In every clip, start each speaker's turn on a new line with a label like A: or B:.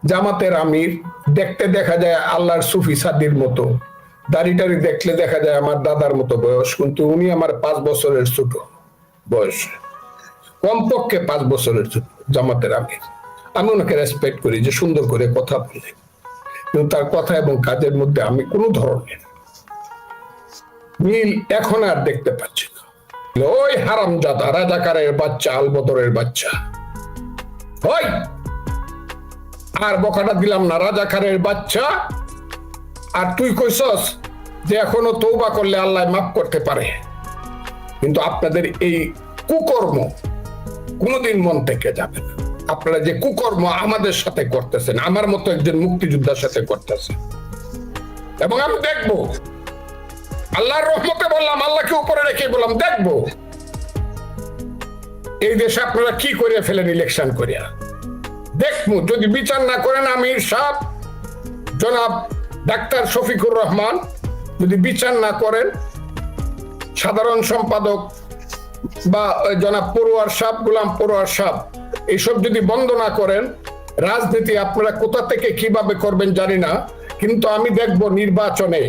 A: জামাতের আমির, দেখতে দেখা যায় আল্লাহর সুফি সাদির মতো, দাড়িটারি দেখলে দেখা যায় আমার দাদার মতো বয়স, কিন্তু উনি আমার 5 বছরের ছোট বয়স, কমপক্ষে 5 বছরের ছোট জামাতের আমির। আমি ওনাকে রেসপেক্ট করি যে সুন্দর করে কথা বলে, কিন্তু তার কথা এবং কাজের মধ্যে আমি কোনো ধরনের মিল এখন আর দেখতে পাচ্ছি না। ওই হারামজাদা রাজাকারের বাচ্চা, আলবদরের বাচ্চা, ওই আর বকাটা দিলাম না, রাজাকারের বাচ্চা। আর তুই কইছস যে এখনো তওবা করলে আল্লাহ মাফ করতে পারে, কিন্তু আপনাদের এই কুকর্ম কোনোদিন মন থেকে যাবে না। আপনারা যে কুকর্ম আমাদের সাথে করতেছেন, আমার মতো একজন মুক্তিযোদ্ধার সাথে করতেছেন, এবং আমি দেখবো, আল্লাহর রহমতে বললাম, আল্লাহকে উপরে রেখে বললাম, দেখবো এই দেশে আপনারা কি করে ফেলেন ইলেকশন করিয়া। দেখবো যদি বিচার না করেন আমির সাহেব জনাব ডাক্তার শফিকুর রহমান, যদি বিচার না করেন সাধারণ সম্পাদক বা জনাব পড়ুয়ার সাহেব, গোলাম পড়ুয়ার সাহেব, এইসব যদি বন্ধ না করেন, রাজনীতি আপনারা কোথা থেকে কিভাবে করবেন জানি না, কিন্তু আমি দেখব নির্বাচনে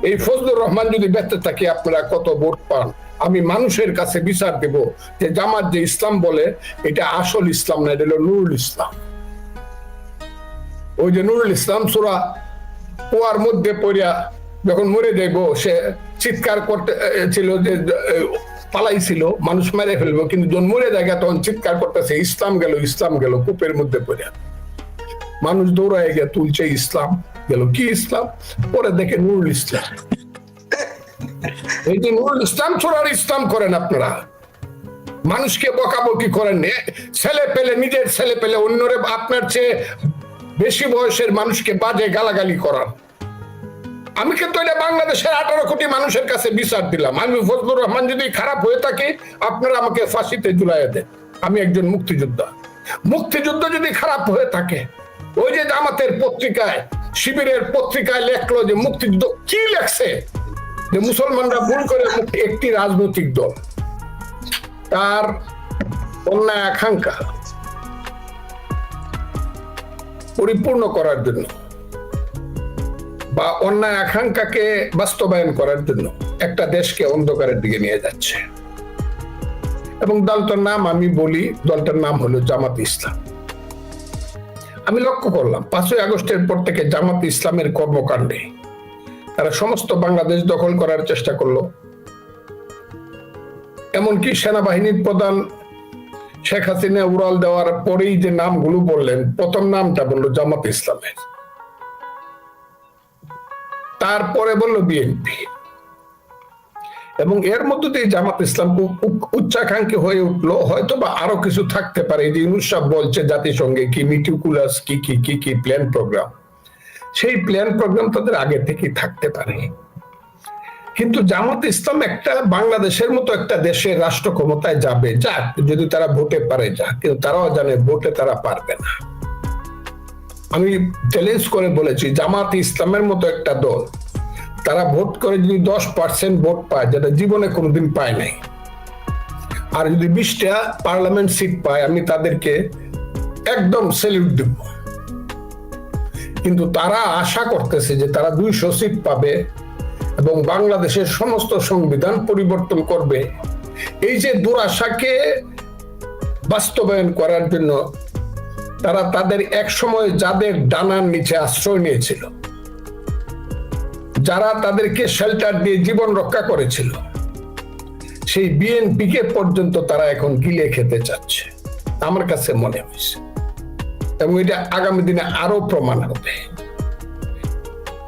A: এই ফজলুর রহমান যদি বেঁচে থাকে আপনারা কত ভোট পান। আমি মানুষের কাছে বিচার দেব যে জামাত যে ইসলাম বলে এটা আসল ইসলাম না, এটা হলো নুরুল ইসলাম। ওই যে নুরুল ইসলাম সূরা কুয়ার মধ্যে পড়িয়া যখন মরে যাইব, সে চিৎকার করতে ছিল যে পালাইছিল, মানুষ মেরে ফেলবো, কিন্তু যখন মরে জায়গা তখন চিৎকার করতেছে ইসলাম গেল, ইসলাম গেল, কূপের মধ্যে পড়িয়া মানুষ দৌড়ায় গিয়ে তুলছে ইসলাম গেল, কি ইসলাম? পরে দেখে নুরুল ইসলাম। এই যে নুরুল ইসলাম ছোড়ার ইসলাম করেন আপনারা, মানুষকে বকাবকি করেন, ছেলে পেলে, নিজের ছেলে পেলে অন্যরে আপনার চেয়ে বেশি বয়সের মানুষকে বাজে গালাগালি করান। আমি কিন্তু এটা বাংলাদেশের 18 কোটি মানুষের কাছে বিচার দিলাম। আমি ফজলুর রহমান যদি খারাপ হয়ে থাকে আপনারা আমাকে ফাঁসিতে ঝুলাইয়া দেন, আমি একজন মুক্তিযোদ্ধা। মুক্তিযুদ্ধ যদি খারাপ হয়ে থাকে, ওই যে জামাতের পত্রিকায়, শিবিরের পত্রিকায় লেখলো যে মুক্তিযুদ্ধ, কি লেখছে যে মুসলমানরা ভুল করে একটি রাজনৈতিক দল তার অন্যায় আকাঙ্ক্ষা পরিপূর্ণ করার জন্য বা অন্যায় আকাঙ্ক্ষাকে বাস্তবায়ন করার জন্য একটা দেশকে অন্ধকারের দিকে নিয়ে যাচ্ছে। এবং দলটার নাম আমি বলি, দলটার নাম হলো জামাত ইসলাম। আমি লক্ষ্য করলাম 5ই আগস্টের পর থেকে জামাত ইসলামের কর্মকাণ্ডে তারা সমস্ত বাংলাদেশ দখল করার চেষ্টা করলো। এমনকি সেনাবাহিনীর প্রধান শেখ হাসিনা উড়াল দেওয়ার পরেই যে নামগুলো বললেন, প্রথম নামটা বললো জামাত ইসলামের, তারপরে বললো বিএনপি, এবং এর মধ্যে দিয়ে জামাত ইসলাম উচ্চাকাঙ্ক্ষী হয়ে উঠলো। হয়তো বা আরো কিছু থাকতে পারে, যে ইউনূস সাহেব বলছে জাতিসংঘে কি মিটিকুলাস কি প্ল্যান প্রোগ্রাম, সেই প্ল্যান প্রোগ্রাম তাদের আগে থেকেই থাকতে পারে। কিন্তু জামাত ইসলাম একটা বাংলাদেশের মতো একটা দেশের রাষ্ট্র ক্ষমতায় যাবে, যাক, যদি তারা ভোটে পারে যাক, কিন্তু তারাও জানে ভোটে তারা পারবে না। আমি চ্যালেঞ্জ করে বলেছি, জামাত ইসলামের মতো একটা দল তারা ভোট করে যদি 10% ভোট পায়, যেটা জীবনে কোনোদিন পায় নাই, আর যদি 20টা পার্লামেন্ট সিট পায়, আমি তাদেরকে একদম স্যালুট দেব। কিন্তু তারা আশা করতেছে যে তারা 200 সিট পাবে এবং বাংলাদেশের সমস্ত সংবিধান পরিবর্তন করবে। এই যে দুরাশাকে বাস্তবায়ন করার জন্য তারা তাদের এক সময় যাদের ডানার নিচে আশ্রয় নিয়েছিল, যারা তাদেরকে শেল্টার দিয়ে জীবন রক্ষা করেছিল, সেই বিএনপি কে পর্যন্ত তারা এখন গিলে খেতে চাচ্ছে, আমার কাছে মনে হয়েছে, এবং এটা আগামী দিনে আরো প্রমাণ হবে।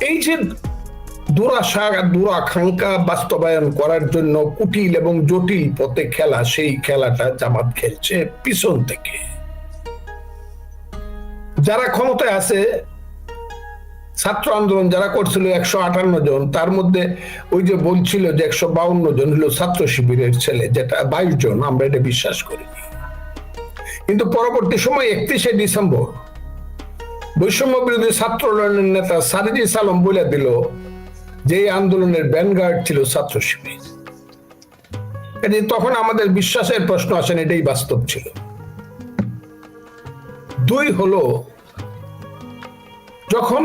A: এই যে দুরাশা, দুরাকাঙ্ক্ষা বাস্তবায়ন করার জন্য কুটিল এবং জটিল পথে খেলা, সেই খেলাটা জামাত খেলছে পিছন থেকে। যারা ক্ষমতায় আছে, ছাত্র আন্দোলন যারা করছিল 158 জন, তার মধ্যে ওই যে বলছিল যে 152 জন হলো ছাত্র শিবিরের ছেলে, যেটা 22 জন, আমরা এটা বিশ্বাস করি। কিন্তু পরবর্তী সময় 31শে ডিসেম্বর বৈষম্য বিরোধী ছাত্র আন্দোলনের নেতা সারিজিস আলম বলে দিল যে এই আন্দোলনের ভ্যানগার্ড ছিল ছাত্র শিবির। তখন আমাদের বিশ্বাসের প্রশ্ন আসেন, এটাই বাস্তব ছিল। 2 হলো যখন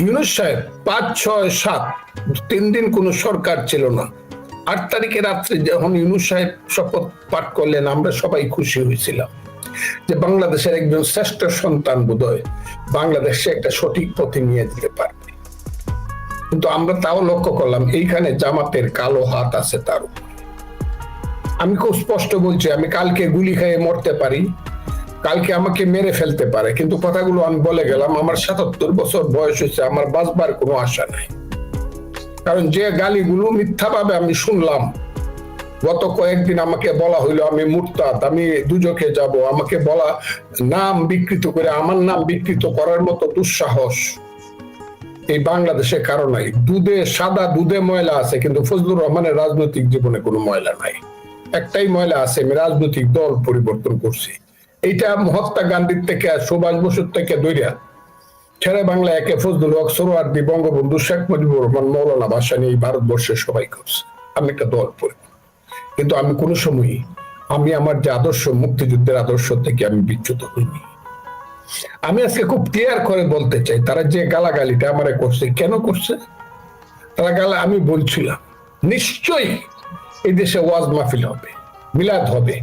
A: ইউনূস সাহেব 5, 6, 7 3 দিন কোন সরকার ছিল না, 8 তারিখে রাত্রে যখন ইউনূস সাহেব শপথ পাঠ করলেন, আমরা সবাই খুশি হয়েছিলাম যে বাংলাদেশের একজন শ্রেষ্ঠ সন্তান বোধহয় বাংলাদেশে একটা সঠিক পথে নিয়ে যেতে পারবে। কিন্তু আমরা তাও লক্ষ্য করলাম এইখানে জামাতের কালো হাত আছে তার উপর। আমি খুব স্পষ্ট বলছি, আমি কালকে গুলি খেয়ে মরতে পারি, কালকে আমাকে মেরে ফেলতে পারে, কিন্তু কথাগুলো আমি বলে গেলাম। আমার 77 বছর বয়স হয়েছে, আমার বাঁচবার কোনো আশা নাই। কারণ যে গালিগুলো মিথ্যাভাবে আমি শুনলাম, গত কয়েকদিন আমাকে বলা হইলো আমি মুরতাদ, আমি দুজকে যাব, আমাকে বলা নাম বিকৃত করে, আমার নাম বিকৃত করার মতো দুঃসাহস এই বাংলাদেশে কারো নাই। সাদা দুধে ময়লা আছে, কিন্তু ফজলুর রহমানের রাজনৈতিক জীবনে কোনো ময়লা নাই। একটাই ময়লা আছে, আমি রাজনৈতিক দল পরিবর্তন করছি। এইটা মহাত্মা গান্ধীর থেকে, সুভাষ বসুর থেকে দইরা ছেড়ে বাংলা একে ফজলুল হক, সোহরাওয়ার্দী, বঙ্গবন্ধু শেখ মুজিবুর রহমান, মৌলানা ভাসানী এই ভারতবর্ষে সবাই করছে। আমি একটা দল পরি, কিন্তু আমি কোন সময়ই আমি আমার যে আদর্শ, মুক্তিযুদ্ধের আদর্শ থেকে আমি বিচ্যুত হইনি। আমি আজকে খুব ক্লিয়ার করে বলতে চাই, তারা যে গালাগালিটা আমারে করছে, কেন করছে তারা আমি বলছিলাম নিশ্চয়ই এই দেশে ওয়াজ মাহফিল হবে, মিলাদ হবে।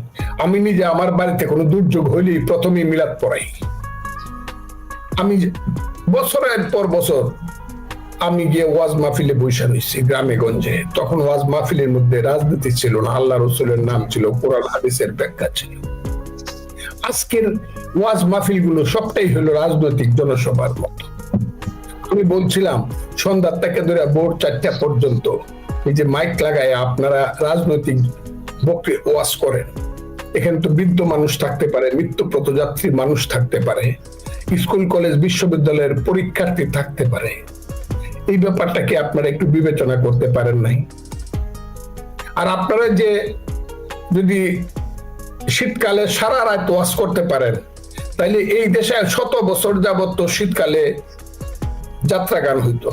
A: আমি নিজে আমার বাড়িতে কোনো দুর্যোগ হইলেই প্রথমেই মিলাদ পড়াই। আমি বছরের পর বছর আমি গিয়ে ওয়াজ মাহফিলে বসে রয়েছি গ্রামে গঞ্জে। তখন ওয়াজ মাহফিলের মধ্যে রাজনীতি ছিল না, আল্লাহ রসুলের নাম ছিল, কোরআন হাদিসের ব্যাখ্যা ছিল। আজকের ওয়াজ মাহফিল গুলো সবটাই হলো রাজনৈতিক জনসভার মতো। আমি বলছিলাম সন্ধ্যার থেকে ধরে ভোর 4টা পর্যন্ত এই যে মাইক লাগায় আপনারা রাজনৈতিক ওয়াজ করেন। এখানে তো বৃদ্ধ মানুষ থাকতে পারে, মৃত্যু পথযাত্রী মানুষ থাকতে পারে, স্কুল কলেজ বিশ্ববিদ্যালয়ের পরীক্ষার্থী থাকতে পারে। এই ব্যাপারটাকে আপনারা একটু বিবেচনা করতে পারেন নাই? আর আপনারা যে যদি শীতকালে সারা রাত ওয়াজ করতে পারেন, তাইলে এই দেশে 100 বছর যাবত তো শীতকালে যাত্রা গান হইতো।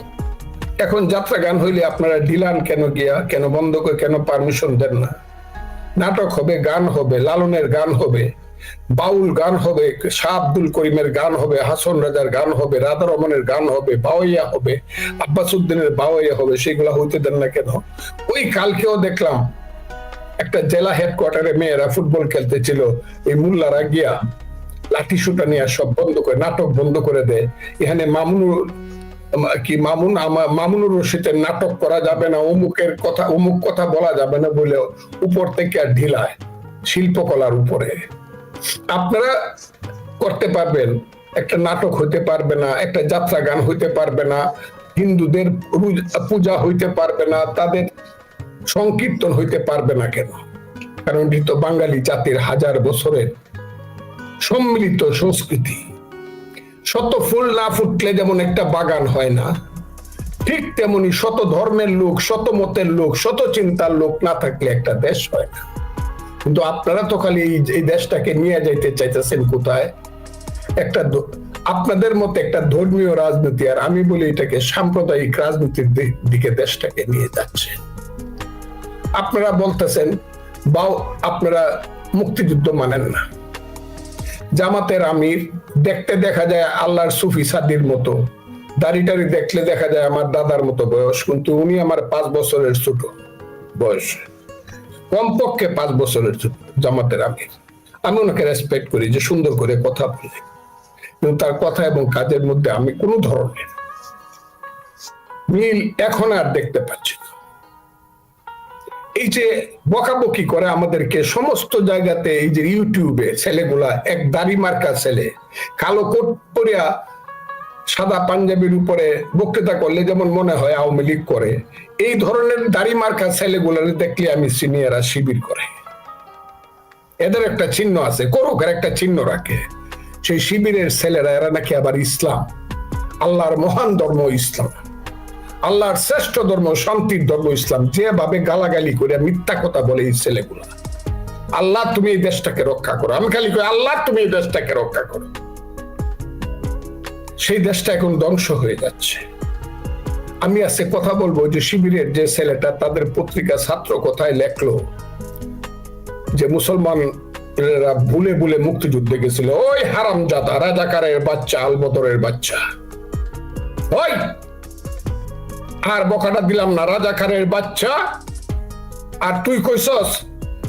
A: এখন যাত্রা গান হইলে আপনারা ডিলান কেন গিয়া, কেন বন্ধ করে, কেন পারমিশন দেন না? নাটক হবে, গান হবে, লালনের গান হবে, বাউল গান হবে, শাহ আব্দুল করিমের গান হবে, হাসন রাজার গান হবে, রাধা রমনের গান হবে, বাওয়াইয়া হবে, আব্বাস উদ্দিনের বাওয়াইয়া হবে, সেগুলা হইতে দেন না কেন? ওই কালকেও দেখলাম একটা জেলা হেডকোয়ার্টারে মেয়েরা ফুটবল খেলতেছিল, এই মুল্লারা গিয়া লাঠি সুটা নিয়ে সব বন্ধ করে, নাটক বন্ধ করে দেয়। এখানে মামুনুর রশিদের নাটক করা যাবে না, অমুক কথা বলা যাবে না বলে উপর থেকে আর ঢিলায় শিল্পকলার উপরে। আপনারা করতে পারবেন, একটা নাটক হইতে পারবে না, একটা যাত্রা গান হইতে পারবে না, হিন্দুদের পূজা হইতে পারবে না, তাদের সংকীর্তন হইতে পারবে না কেন? কারণ এটি তো বাঙালি জাতির হাজার বছরের সম্মিলিত সংস্কৃতি। শত ফুল না ফুটলে যেমন একটা বাগান হয় না, ঠিক তেমনি শত ধর্মের লোক, শত মতের লোক, শত চিন্তার লোক না থাকলে একটা দেশ হয় না। কিন্তু আপনারা তো খালি এই দেশটাকে নিয়ে যাইতে চাইতেছেন কোথায়? আপনাদের মতো একটা ধর্মীয় রাজনীতি, আর আমি বলি এটাকে সাম্প্রদায়িক রাজনীতির দিকে দেশটাকে নিয়ে যাচ্ছে। আপনারা বলতেছেন আপনারা মুক্তিযুদ্ধ মানেন না। জামাতের আমির দেখতে দেখা যায় আল্লাহর সুফি সাদির মতো, দাড়িটারি দেখলে দেখা যায় আমার দাদার মতো বয়স, কিন্তু উনি আমার 5 বছরের ছোট বয়স, কমপক্ষে 5 বছরের ছোট জামাতের আমির। আমি ওনাকে রেসপেক্ট করি যে সুন্দর করে কথা বলে, কিন্তু তার কথা এবং কাজের মধ্যে আমি কোনো ধরনের মিল এখন আর দেখতে পাচ্ছি না। এই যে বকাবকি করে আমাদেরকে সমস্ত জায়গাতে, এই যে ইউটিউবে ছেলেগুলা, এক দাড়ি মার্কা ছেলে কালো কোট পরিয়া সাদা পাঞ্জাবির উপরে বক্তৃতা করলে যেমন মনে হয় আওয়ামী লীগ করে, এই ধরনের দাড়ি মার্কা ছেলেগুলার দেখলে আমি সিনিয়ররা শিবির করে। এদের একটা চিহ্ন আছে, করুক, একটা চিহ্ন রাখে। সেই শিবিরের ছেলেরা এরা নাকি আবার ইসলাম, আল্লাহর মহান ধর্ম ইসলাম, আল্লাহর শ্রেষ্ঠ ধর্ম, শান্তির ধর্ম ইসলাম, যেভাবে গালাগালি করে মিথ্যা কথা বলে এই ছেলেগুলা। আল্লাহ তুমি এই দেশটাকে রক্ষা করো, আমি খালি কই আল্লাহ তুমি এই দেশটাকে রক্ষা করো। সেই দেশটা এখন ধ্বংস হয়ে যাচ্ছে। আমি আজকে কথা বলবো যে শিবিরের যে ছেলেটা তাদের পত্রিকা ছাত্র কথায় লেখলো যে মুসলমান ছাত্ররা ভুলে ভুলে মুক্তিযুদ্ধে গেছিল। ওই হারামজাদা রাজাকারের বাচ্চা, আলবদরের বাচ্চা, ওই আর বকাটা দিলাম না, রাজাকারের বাচ্চা। আর তুই কইছস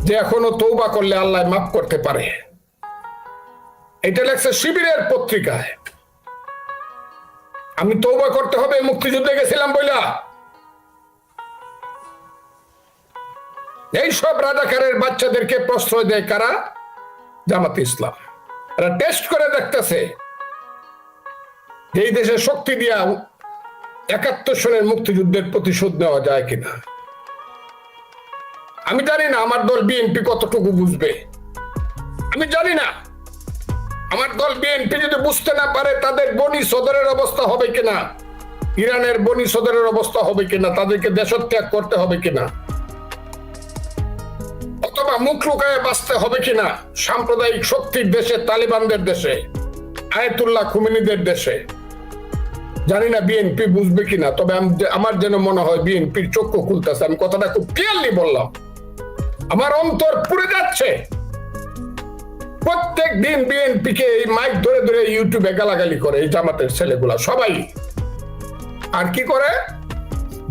A: যে এখনো তওবা করলে আল্লাহ মাফ করতে পারে। এটা লেখছে শিবিরের পত্রিকায়। আমি তওবা করতে হবে মুক্তিযুদ্ধে গেছিলাম বইলা? এইসব রাজাকারের বাচ্চাদেরকে প্রশ্রয় দেয় কারা? জামাতে ইসলাম। এরা টেস্ট করে দেখতেছে এই দেশে শক্তি দিয়া ৭১ সনের মুক্তিযুদ্ধের প্রতিশোধ নেওয়া যায় কিনা। আমি জানি না আমার দল বিএনপি কতটুকু বুঝবে, আমি জানি না। আমার দল বিএনপি যদি বুঝতে না পারে তাদের বনি সদরের অবস্থা হবে কিনা, ইরানের বনি সদরের অবস্থা হবে কিনা, তাদেরকে দেশত্যাগ করতে হবে কিনা, অথবা মুখ লুকায়ে বাঁচতে হবে কিনা সাম্প্রদায়িক শক্তির দেশে, তালিবানদের দেশে, আয়াতুল্লাহ খুমেনিদের দেশে। জানি না বিএনপি বুঝবে কিনা, তবে আমার যেন মনে হয় বিএনপির চক্ষু খুলতেছে। আমি কথাটা খুব ক্লিয়ারলি বললাম, আমার অন্তর পুড়ে যাচ্ছে। প্রত্যেক দিন বিএনপি কে এই মাইক ধরে ধরে ইউটিউবে গালাগালি করে এই জামাতের ছেলেগুলা সবাই। আর কি করে?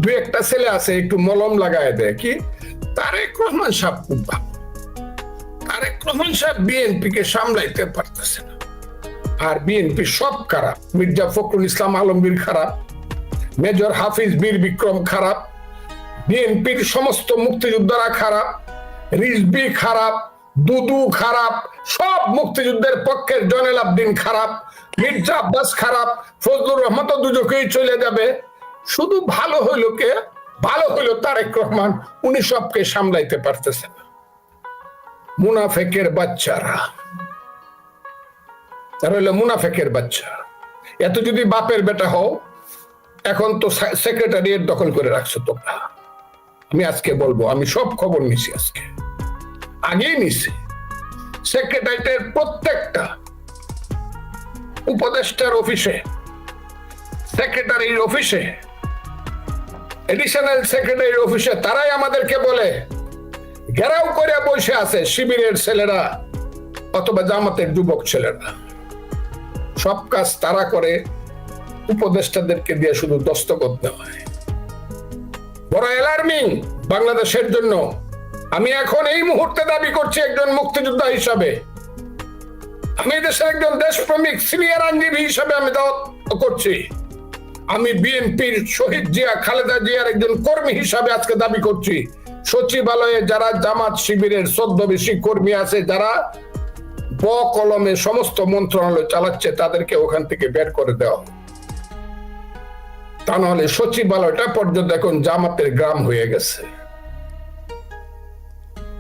A: দুই একটা ছেলে আছে একটু মলম লাগায় দেয়। কি? তারেক রহমান সাহেব খুব ভালো, তারেক রহমান সাহেব বিএনপি কে সামলাইতে পারতেছে না। আর বিএনপি সব খারাপ। মির্জা ফখরুল ইসলাম আলমগীর খারাপ, মেজর হাফিজ বীর বিক্রম খারাপ, বিএনপির সমস্ত মুক্তিযোদ্ধারা খারাপ, রিজভী খারাপ, দুদু খারাপ, সব মুক্তিযুদ্ধের পক্ষের জয়নাল আবদিন খারাপ, মির্জা আব্বাস খারাপ, ফজলুর রহমান তো দুজকেই চলে যাবে। শুধু ভালো হইল কে? ভালো হইল তারেক রহমান, উনি সবকে সামলাইতে পারতেছে না। মুনাফেকের বাচ্চারা, তারা হইলো মুনাফেকের বাচ্চা। এত যদি বাপের বেটা হও, এখন তো সেক্রেটারিয়েট দখল করে রাখছো তোমরা। আমি আজকে বলবো, আমি সব খবর নিছি, আজকে আগেই নিছি। সেক্রেটারিয়েটের প্রত্যেকটা উপদেষ্টার অফিসে, সেক্রেটারির অফিসে, এডিশনাল সেক্রেটারির অফিসে তারাই আমাদেরকে বলে ঘেরাও করে বসে আছে শিবিরের ছেলেরা অথবা জামাতের যুবক ছেলেরা। সব কাজ তারা করে, উপদেষ্টাদেরকে দিয়ে শুধু দস্তখত দেওয়া হয়। বড় অ্যালার্মিং বাংলাদেশের জন্য। আমি এখন এই মুহূর্তে দাবি করছি একজন মুক্তিযোদ্ধা হিসাবে, আমি দেশের একজন দেশপ্রেমিক সিনিয়র আইনজীবী হিসাবে আমি দাওয়াত করছি। আমি বিএনপির শহীদ জিয়া খালেদা জিয়ার একজন কর্মী হিসাবে আজকে দাবি করছি, সচিবালয়ে যারা জামাত শিবিরের ছদ্মবেশী কর্মী আছে, যারা কলমে সমস্ত মন্ত্রণালয় চালাচ্ছে, তাদেরকে ওখান থেকে বের করে দেওয়া। তা নাহলে সচিবালয়টা পর্যন্ত এখন জামাতের গ্রাম হয়ে গেছে।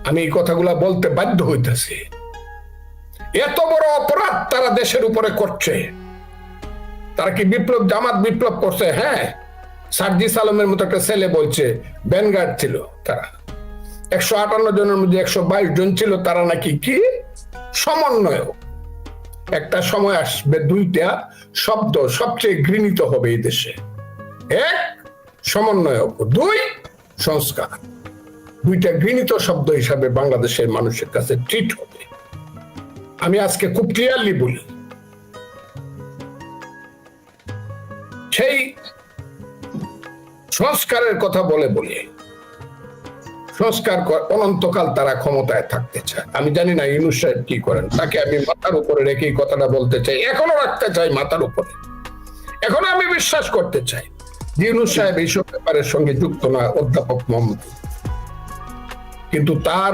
A: আমি এই কথাগুলা বলতে বাধ্য হইতেছি। এত বড় অপরাধ তারা দেশের উপরে করছে। তারা কি বিপ্লব, জামাত বিপ্লব করছে? হ্যাঁ, সার্জিস আলমের মতো একটা ছেলে বলছে ব্যানগার্ড ছিল তারা। 158 জনের মধ্যে 122 জন ছিল তারা নাকি কি সমন্বয়। একটা সময় আসবে দুইটা শব্দ সবচেয়ে ঘৃণিত হবে এই দেশে, এক সমন্বয়, দুই সংস্কার। দুইটা ঘৃণিত শব্দ হিসাবে বাংলাদেশের মানুষের কাছে ট্রিট হবে। আমি আজকে খুব ক্লিয়ারলি বলি, সেই সংস্কারের কথা বলে বলে সংস্কার অনন্তকাল তারা ক্ষমতায় থাকতে চায়। আমি জানি না ইউনূস সাহেব কি করেন, তাকে আমি মাথার উপরে রেখে এই কথাটা বলতে চাই, এখনো রাখতে চাই মাথার উপরে। এখনো আমি বিশ্বাস করতে চাই যে ইউনূস সাহেব এইসব ব্যাপারের সঙ্গে যুক্ত না, অধ্যাপক মোহাম্মদ। কিন্তু তার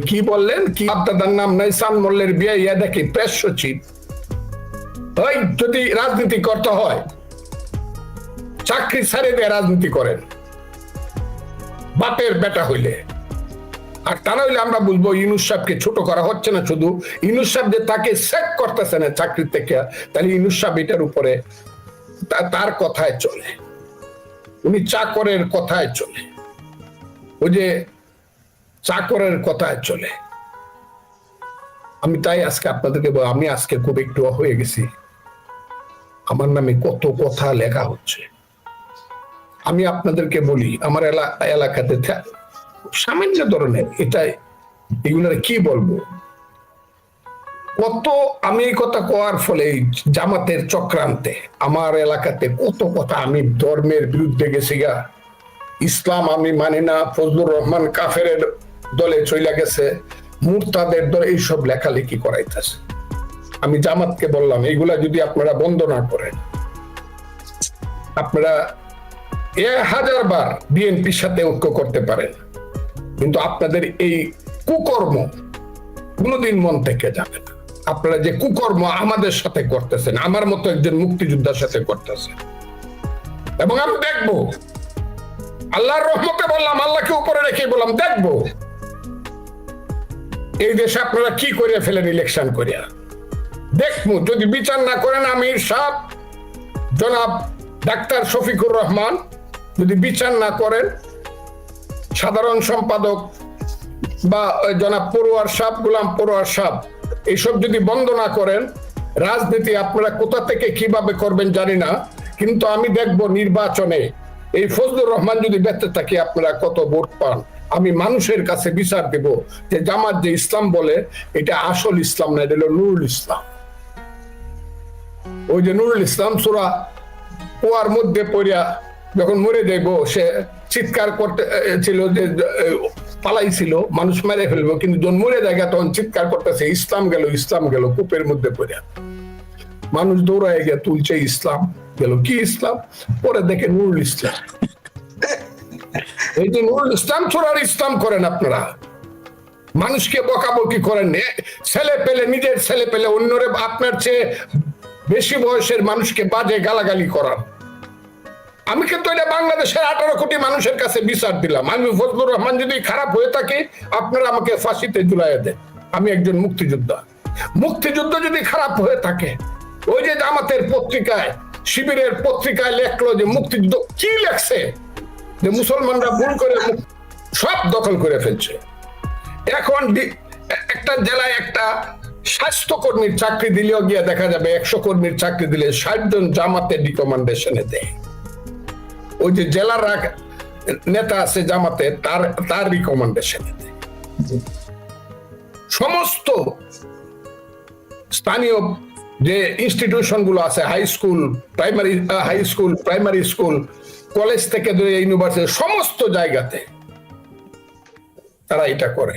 A: কি বললেন, কি আপনার নাম নাইসান মোল্লের বিয়ে, ইয়া দেখি প্রেস সচিব। ওই যদি রাজনীতি করতে হয় চাকরি ছেড়ে দিয়ে রাজনীতি করেন, বাপের বেটা হইলে। আর তা না হইলে আমরা বলবো ইউনূস সাহেবকে ছোট করা হচ্ছে না, শুধু ইউনূস সাহেব যে তাকে সেক করতেছে না চাকরি থেকে, তাহলে ইউনূস সাহেব এটার উপরে তার কথায় চলে, উনি চাকরের কথায় চলে, ওই যে চাকরের কথায় চলে। আমি তাই আজকে আপনাদেরকে আমি আজকে খুব একটু হয়ে গেছি, আমার নামে কত কথা লেখা হচ্ছে। আমি আপনাদেরকে বলি, আমার এলাকাতে সামান্য ধরনের, এটাই এগুলোর কি বলবো, কত আমি এই কথা কোয়ার ফলে এই জামাতের চক্রান্তে আমার এলাকাতে কত কথা আমি ধর্মের বিরুদ্ধে গেছি গা, ইসলাম আমি মানি না, ফজলুর রহমান কাফেরের দলে চলে গেছে, মুরতাদের দলে, এইসব লেখালেখি করাইতেছে। আমি জামাতকে বললাম এইগুলা যদি আপনারা বন্ধ না করেন, আপনারা 1000 বার বিএনপির সাথে ঐক্য করতে পারেন, কিন্তু আপনাদের এই কুকর্ম কোনোদিন মন থেকে যাবে না। আপনারা যে কুকর্ম আমাদের সাথে করতেছেন, আমার মতো একজন মুক্তিযোদ্ধার সাথে করতেছেন, এবং আমি দেখবো, আল্লাহর রহমতে বললাম, আল্লাহকে উপরে রেখে বললাম দেখবো এই দেশে আপনারা কি করে ফেলেন ইলেকশন করিয়া। দেখবো যদি বিচার না করেন, আমির সাহেব জনাব ডাক্তার শফিকুর রহমান যদি বিচার না করেন, সাধারণ সম্পাদক বা জনাব পড়ুয়ার সাহেব, গোলাম পড়ুয়ার সাহেব, এইসব যদি বন্ধ না করেন, রাজনীতি আপনারা কোথা থেকে কিভাবে করবেন জানি না, কিন্তু আমি দেখবো নির্বাচনে এই ফজলুর রহমান যদি বেঁচে থাকে আপনারা কত ভোট পান। আমি মানুষের কাছে বিচার দেব যে জামাত যে ইসলাম বলে এটা আসল ইসলাম না, এটা হলো নুরুল ইসলাম। ওই যে নুরুল ইসলাম সূরা কুয়ার মধ্যে পড়িয়া যখন মরে যাইব, সে চিৎকার করতে ছিল যে পালাইছিল, মানুষ মেরে ফেলবো, কিন্তু যখন মরে জায়গা তখন চিৎকার করতেছে ইসলাম গেল, ইসলাম গেল, কূপের মধ্যে পড়িয়া মানুষ দৌড়ায় গিয়ে তুলছে ইসলাম গেল, কি ইসলাম? পরে দেখে নুরুল ইসলাম। এই যে নুরুল ইসলাম ছোড়ার ইসলাম করেন আপনারা, মানুষকে বকাবকি করেন, ছেলে পেলে, নিজের ছেলে পেলে অন্যরে আপনার চেয়ে বেশি বয়সের মানুষকে বাজে গালাগালি করান। আমি কিন্তু এটা বাংলাদেশের 18 কোটি মানুষের কাছে বিচার দিলাম। আমি ফজলুর রহমান যদি খারাপ হয়ে থাকে, আপনারা আমাকে ফাঁসিতে ঝুলাইয়া দেন, আমি একজন মুক্তিযোদ্ধা। মুক্তিযুদ্ধ যদি খারাপ হয়ে থাকে, ওই যে জামাতের পত্রিকায়, শিবিরের পত্রিকায় লেখলো যে মুক্তিযুদ্ধ, কি লেখছে যে মুসলমানরা ভুল করে সব দখল করে ফেলছে। এখন একটা জেলায় একটা স্বাস্থ্যকর্মীর চাকরি দিলেও গিয়ে দেখা যাবে 100 কর্মীর চাকরি দিলে 60 জন জামাতের রিকমেন্ডেশনে দেয়। ওই যে জেলার নেতা আছে জামাতে, তার রিকমেন্ডেশনে দেয়। সমস্ত স্থানীয় যে ইনস্টিটিউশন গুলো আছে, high school, primary school, college থেকে ধরে ইউনিভার্সিটি, সমস্ত জায়গাতে তারা এটা করে।